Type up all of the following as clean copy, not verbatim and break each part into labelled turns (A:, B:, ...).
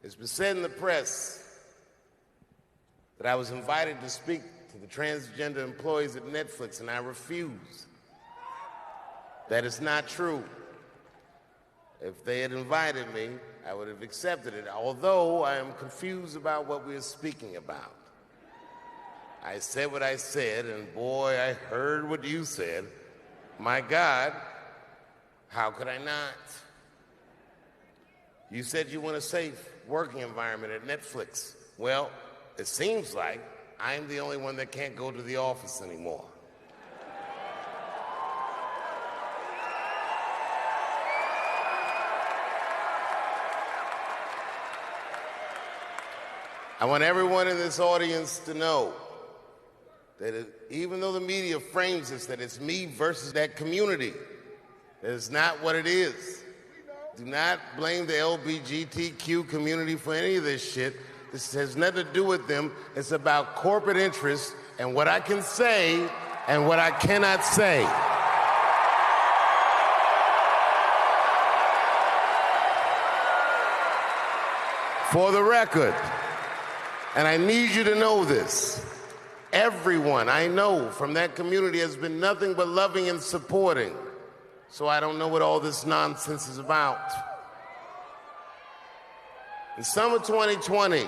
A: It's been said in the press that I was invited to speak to the transgender employees at Netflix, and I refuse. That is not true. If they had invited me, I would have accepted it, although I am confused about what we are speaking about. I said what I said, and boy, I heard what you said. My God, how could I not? You said you want a safe working environment at Netflix. Well, it seems like I'm the only one that can't go to the office anymore. I want everyone in this audience to know that even though the media frames this, that it's me versus that community, that is not what it is. Do not blame the LGBTQ community for any of this shit. This has nothing to do with them. It's about corporate interests and what I can say and what I cannot say. For the record, and I need you to know this, everyone I know from that community has been nothing but loving and supporting. So I don't know what all this nonsense is about. In summer 2020,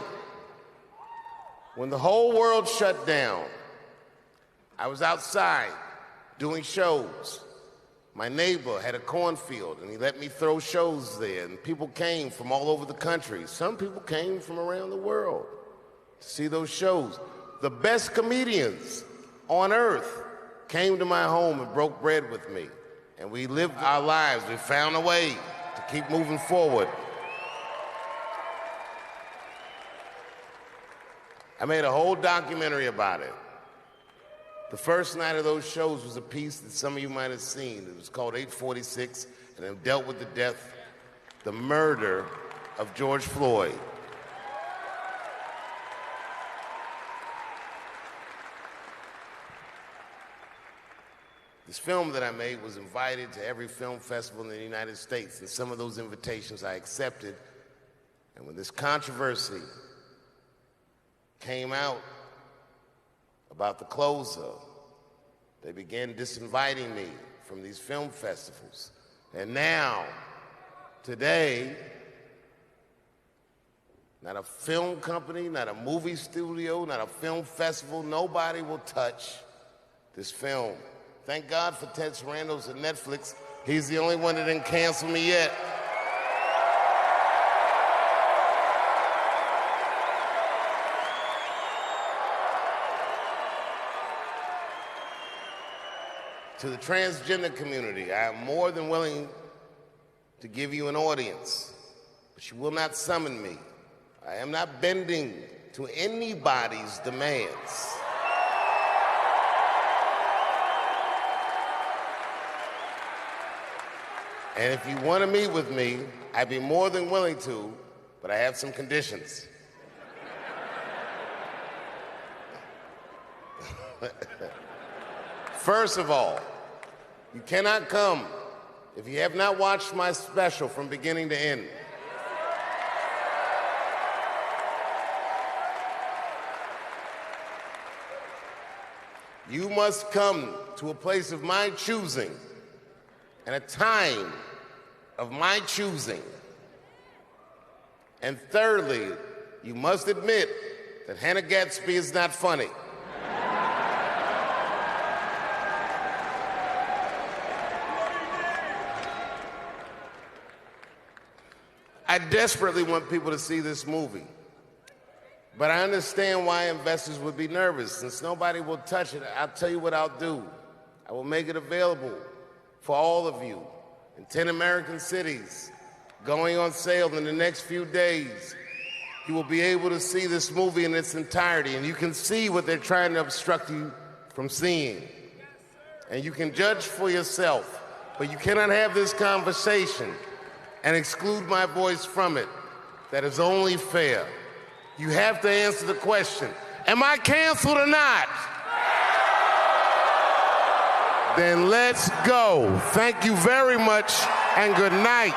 A: when the whole world shut down, I was outside doing shows. My neighbor had a cornfield, and he let me throw shows there, and people came from all over the country. Some people came from around the world to see those shows. The best comedians on earth came to my home and broke bread with me. And we lived our lives. We found a way to keep moving forward. I made a whole documentary about it. The first night of those shows was a piece that some of you might have seen. It was called 846, and it dealt with the murder of George Floyd. This film that I made was invited to every film festival in the United States, and some of those invitations I accepted. And when this controversy came out about the closer, they began disinviting me from these film festivals. And now, today, not a film company, not a movie studio, not a film festival, nobody will touch this film. Thank God for Ted Sarandos at Netflix. He's the only one that didn't cancel me yet. To the transgender community, I am more than willing to give you an audience, but you will not summon me. I am not bending to anybody's demands. And if you want to meet with me, I'd be more than willing to, but I have some conditions. First of all, you cannot come if you have not watched my special from beginning to end. You must come to a place of my choosing and a time of my choosing. And thirdly, you must admit that Hannah Gadsby is not funny. I desperately want people to see this movie, but I understand why investors would be nervous. Since nobody will touch it, I'll tell you what I'll do. I will make it available for all of you in 10 American cities, going on sale in the next few days. You will be able to see this movie in its entirety, and you can see what they're trying to obstruct you from seeing. And you can judge for yourself, but you cannot have this conversation and exclude my voice from it. That is only fair. You have to answer the question, am I canceled or not? Then let's go. Thank you very much, and good night.